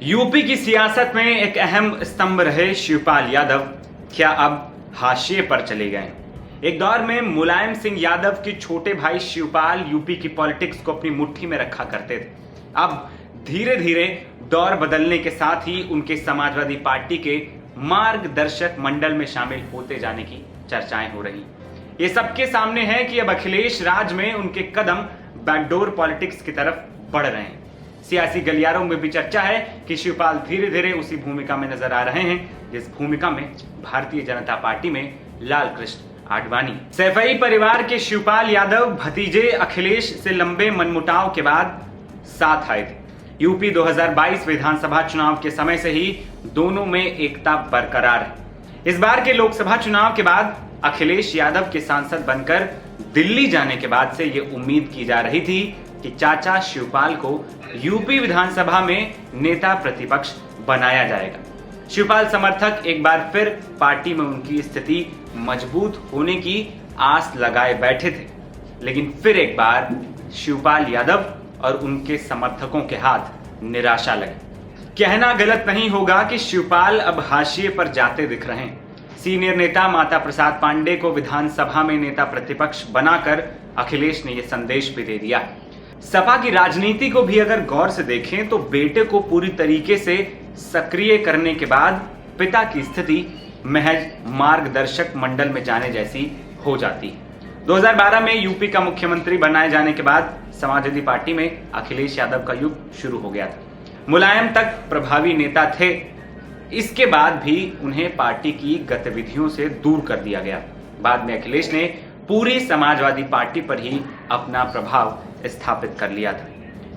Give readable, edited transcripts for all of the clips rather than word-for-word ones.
UP की सियासत में एक अहम स्तंभ रहे शिवपाल यादव क्या अब हाशिए पर चले गए? एक दौर में मुलायम सिंह यादव के छोटे भाई शिवपाल यूपी की पॉलिटिक्स को अपनी मुट्ठी में रखा करते थे। अब धीरे धीरे दौर बदलने के साथ ही उनके समाजवादी पार्टी के मार्गदर्शक मंडल में शामिल होते जाने की चर्चाएं हो रही। ये सबके सामने है कि अब अखिलेश राज में उनके कदम बैकडोर पॉलिटिक्स की तरफ बढ़ रहे हैं। सियासी गलियारों में भी चर्चा है कि शिवपाल धीरे धीरे उसी भूमिका में नजर आ रहे हैं जिस भूमिका में भारतीय जनता पार्टी में लाल कृष्ण आडवाणी, सैफई परिवार के शिवपाल यादव भतीजे अखिलेश से लंबे मनमुटाव के बाद साथ आए थे। यूपी 2022 विधानसभा चुनाव के समय से ही दोनों में एकता बरकरार है। इस बार के लोकसभा चुनाव के बाद अखिलेश यादव के सांसद बनकर दिल्ली जाने के बाद से यह उम्मीद की जा रही थी कि चाचा शिवपाल को यूपी विधानसभा में नेता प्रतिपक्ष बनाया जाएगा। शिवपाल समर्थक एक बार फिर पार्टी में उनकी स्थिति मजबूत होने की आस लगाए बैठे थे, लेकिन फिर एक बार शिवपाल यादव और उनके समर्थकों के हाथ निराशा लगी। कहना गलत नहीं होगा कि शिवपाल अब हाशिए पर जाते दिख रहे हैं। सीनियर नेता माता प्रसाद पांडे को विधानसभा में नेता प्रतिपक्ष बनाकर अखिलेश ने यह संदेश भी दे दिया। सपा की राजनीति को भी अगर गौर से देखें तो बेटे को पूरी तरीके से सक्रिय करने के बाद पिता की स्थिति महज मार्गदर्शक मंडल में जाने जैसी हो जाती है। 2012 में यूपी का मुख्यमंत्री बनाए जाने के बाद समाजवादी पार्टी में अखिलेश यादव का युग शुरू हो गया था। मुलायम तक प्रभावी नेता थे, इसके बाद भी उन्हें पार्टी की गतिविधियों से दूर कर दिया गया। बाद में अखिलेश ने पूरी समाजवादी पार्टी पर ही अपना प्रभाव स्थापित कर लिया था।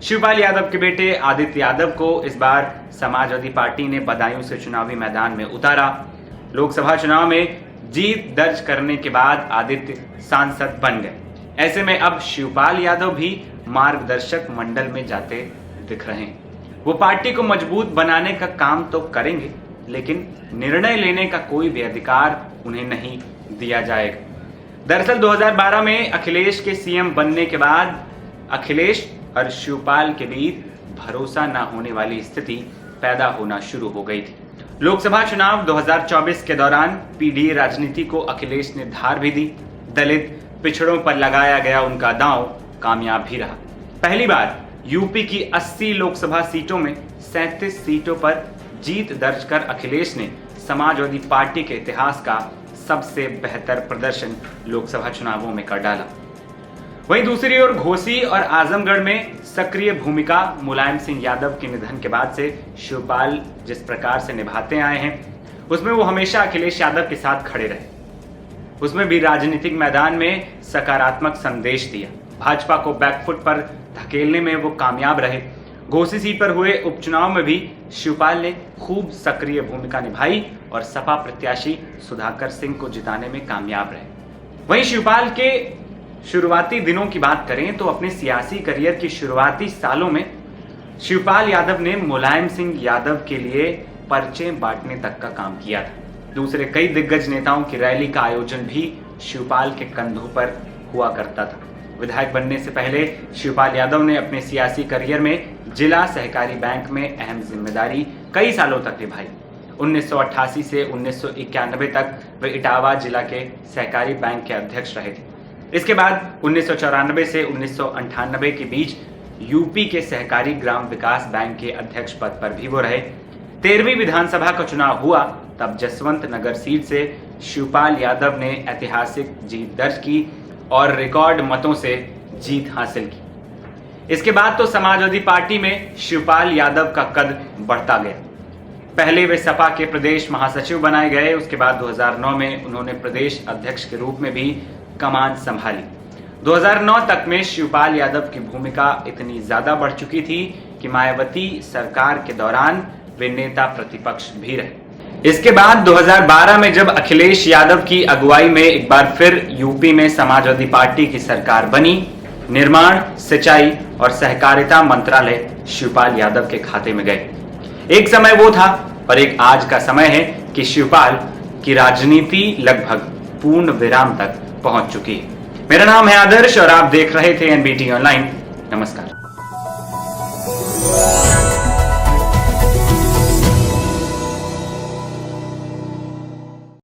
शिवपाल यादव के बेटे आदित्य यादव को इस बार समाजवादी पार्टी ने बदायूं से चुनावी मैदान में उतारा। लोकसभा चुनाव में जीत दर्ज करने के बाद आदित्य सांसद बन गए। ऐसे में अब शिवपाल यादव भी मार्गदर्शक मंडल में जाते दिख रहे हैं। वो पार्टी को मजबूत बनाने का काम तो करेंगे, लेकिन निर्णय लेने का कोई भी अधिकार उन्हें नहीं दिया जाएगा। दरअसल 2012 में अखिलेश के सीएम बनने के बाद अखिलेश और शिवपाल के बीच भरोसा न होने वाली स्थिति पैदा होना शुरू हो गई थी। लोकसभा चुनाव 2024 के दौरान पीडीए राजनीति को अखिलेश ने धार भी दी। दलित पिछड़ों पर लगाया गया उनका दांव कामयाब भी रहा। पहली बार यूपी की 80 लोकसभा सीटों में 37 सीटों पर जीत दर्ज कर अखिलेश ने समाजवादी पार्टी के इतिहास का सबसे बेहतर प्रदर्शन लोकसभा चुनावों में कर डाला। वहीं दूसरी ओर घोसी और आजमगढ़ में सक्रिय भूमिका मुलायम सिंह यादव के निधन के बाद से शिवपाल जिस प्रकार से निभाते आए हैं, उसमें वो हमेशा अखिलेश यादव के साथ खड़े रहे। उसमें भी राजनीतिक मैदान में सकारात्मक संदेश दिया। भाजपा को बैकफुट पर धकेलने में वो कामयाब रहे। घोसी सीट पर हुए उपचुनाव में भी शिवपाल ने खूब सक्रिय भूमिका निभाई और सपा प्रत्याशी सुधाकर सिंह को जिताने में कामयाब रहे। वहीं शिवपाल के शुरुआती दिनों की बात करें तो अपने सियासी करियर की शुरुआती सालों में शिवपाल यादव ने मुलायम सिंह यादव के लिए पर्चे बांटने तक का काम किया था। दूसरे कई दिग्गज नेताओं की रैली का आयोजन भी शिवपाल के कंधों पर हुआ करता था। विधायक बनने से पहले शिवपाल यादव ने अपने सियासी करियर में जिला सहकारी बैंक में अहम जिम्मेदारी कई सालों तक निभाई। 1988 से 1991 तक वे इटावा जिला के सहकारी बैंक के अध्यक्ष रहे थे। इसके बाद 1994 से 1998 के बीच यूपी के सहकारी ग्राम विकास बैंक के अध्यक्ष पद पर भी वो रहे। 13वीं विधानसभा का चुनाव हुआ तब जसवंत नगर सीट से शिवपाल यादव ने ऐतिहासिक जीत दर्ज की और रिकॉर्ड मतों से जीत हासिल की। इसके बाद तो समाजवादी पार्टी में शिवपाल यादव का कद बढ़ता गया। पहले वे सपा के प्रदेश महासचिव बनाए गए। उसके बाद 2009 में उन्होंने प्रदेश अध्यक्ष के रूप में भी कमान संभाली। 2009 तक में शिवपाल यादव की भूमिका इतनी ज्यादा बढ़ चुकी थी कि मायावती सरकार के दौरान वे नेता प्रतिपक्ष भी रहे। इसके बाद 2012 में जब अखिलेश यादव की अगुवाई में एक बार फिर यूपी में समाजवादी पार्टी की सरकार बनी, निर्माण, सिंचाई और सहकारिता मंत्रालय शिवपाल यादव के खाते में गए। एक समय वो था और एक आज का समय है कि शिवपाल की राजनीति लगभग पूर्ण विराम तक पहुंच चुकी है। मेरा नाम है आदर्श और आप देख रहे थे एनबीटी ऑनलाइन। नमस्कार।